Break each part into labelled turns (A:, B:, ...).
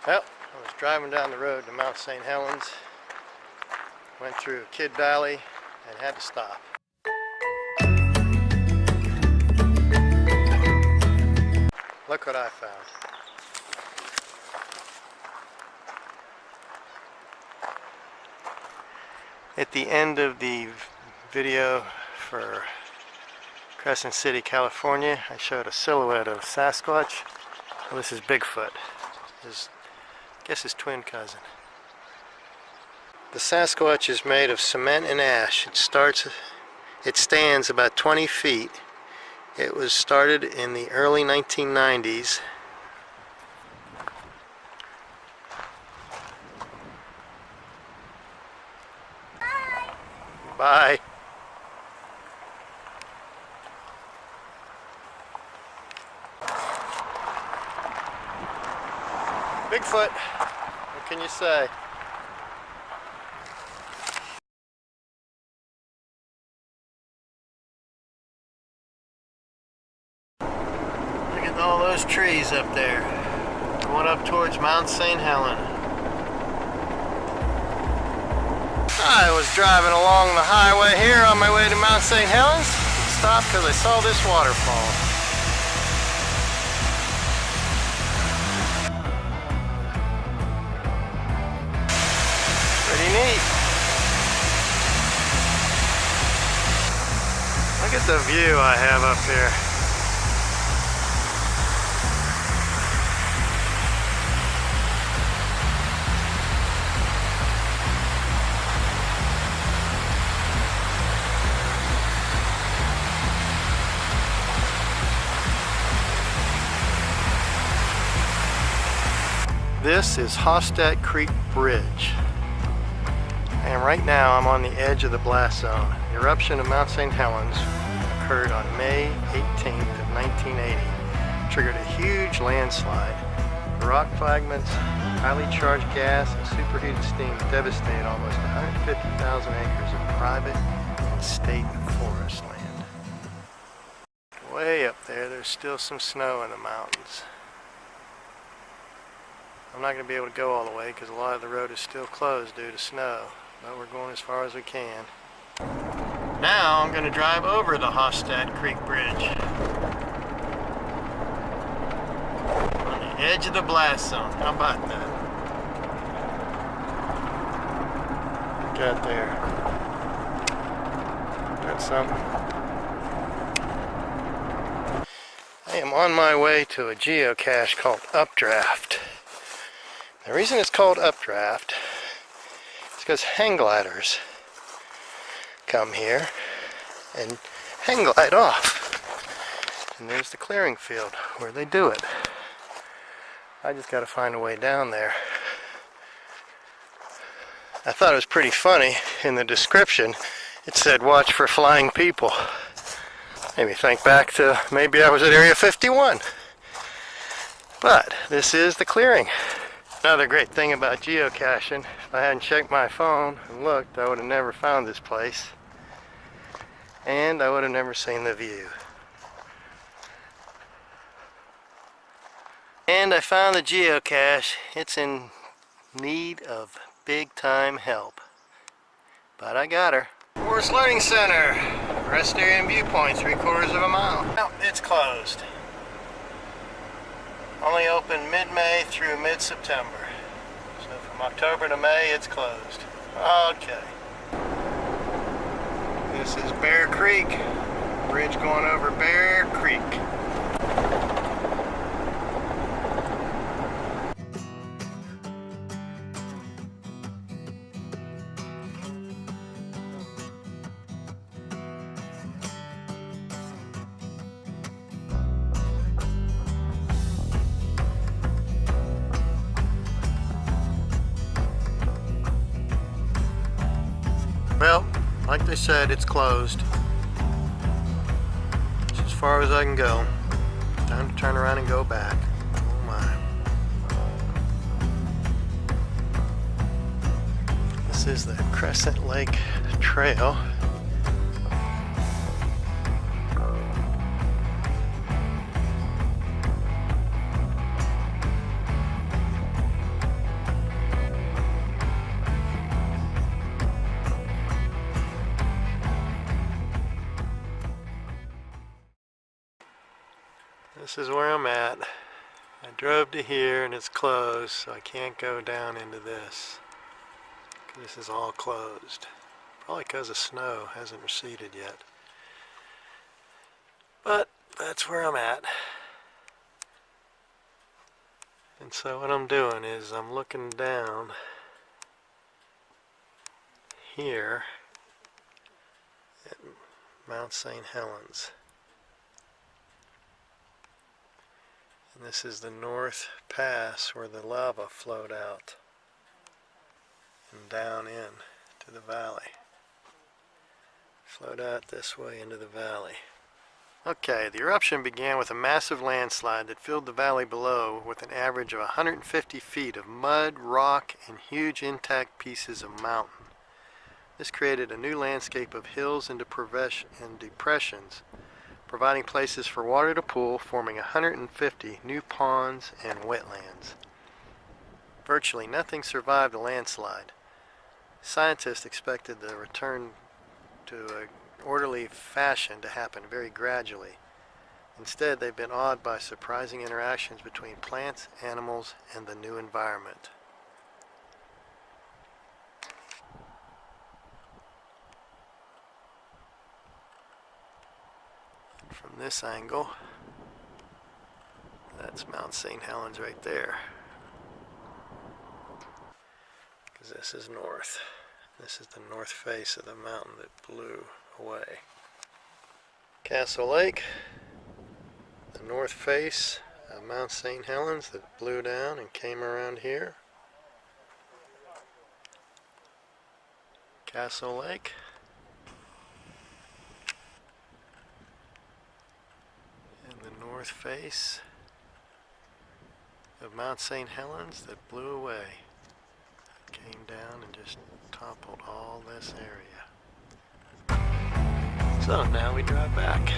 A: Well, I was driving down the road to Mount Saint Helens, went through Kid Valley, and had to stop. Look what I found. At the end of the video for Crescent City, California, I showed a silhouette of Sasquatch. Well, this is Bigfoot. I guess his twin cousin. The Sasquatch is made of cement and ash. It stands about 20 feet. It was started in the early 1990s. Bye. Bigfoot, what can you say? Look at all those trees up there, going up towards Mount Saint Helen. I was driving along the highway here on my way to Mount Saint Helens. Stopped because I saw this waterfall. Pretty neat. Look at the view I have up here. This is Hostat Creek Bridge. And right now I'm on the edge of the blast zone. The eruption of Mount Saint Helens occurred on May 18th of 1980. Triggered a huge landslide. The rock fragments, highly charged gas, and superheated steam devastated almost 150,000 acres of private and state forest land. Way up there, there's still some snow in the mountains. I'm not going to be able to go all the way because a lot of the road is still closed due to snow, but we're going as far as we can. Now I'm going to drive over the Hostat Creek Bridge on the edge of the blast zone. How about that? Look out there. That's something. I am on my way to a geocache called Updraft. The reason it's called Updraft is because hang gliders come here and hang glide off. And there's the clearing field where they do it. I just got to find a way down there. I thought it was pretty funny. In the description it said watch for flying people. Made me think back to maybe I was at Area 51. But this is the clearing. Another great thing about geocaching, if I hadn't checked my phone and looked, I would have never found this place. And I would have never seen the view. And I found the geocache. It's in need of big time help. But I got her. Forest Learning Center. Rest area and viewpoint, 3/4 of a mile. No, it's closed. Only open mid-May through mid-September. So from October to May, it's closed. Okay. This is Bear Creek. Bridge going over Bear Creek. Well, like they said, it's closed. It's as far as I can go. Time to turn around and go back. Oh my. This is the Crescent Lake Trail. This is where I'm at. I drove to here and it's closed, so I can't go down into this. This is all closed. Probably because the snow hasn't receded yet. But that's where I'm at. And so what I'm doing is I'm looking down here at Mount Saint Helens. And this is the North Pass where the lava flowed out and down in to the valley. Flowed out this way into the valley. Okay, the eruption began with a massive landslide that filled the valley below with an average of 150 feet of mud, rock, and huge intact pieces of mountain. This created a new landscape of hills and depressions, providing places for water to pool, forming 150 new ponds and wetlands. Virtually nothing survived the landslide. Scientists expected the return to an orderly fashion to happen very gradually. Instead, they've been awed by surprising interactions between plants, animals, and the new environment. From this angle, that's Mount Saint Helens right there. Because this is north. This is the north face of the mountain that blew away. Castle Lake, the north face of Mount Saint Helens that blew down and came around here. Castle Lake. And the north face of Mount Saint Helens that blew away. Came down and just toppled all this area. So now we drive back.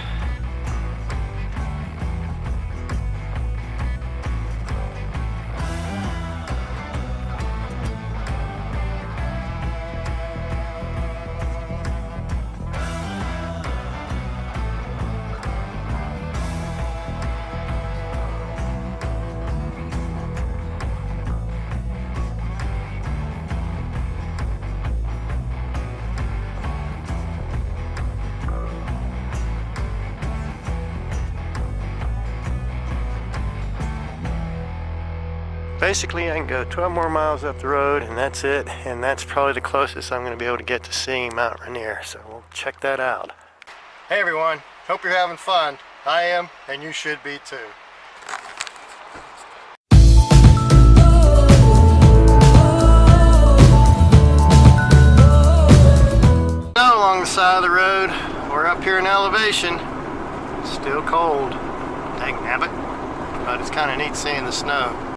A: Basically, I can go 12 more miles up the road and that's it, and that's probably the closest I'm going to be able to get to seeing Mount Rainier, so we'll check that out. Hey everyone, hope you're having fun. I am, and you should be too. Now along the side of the road, we're up here in elevation. Still cold. Dang nabbit. But it's kind of neat seeing the snow.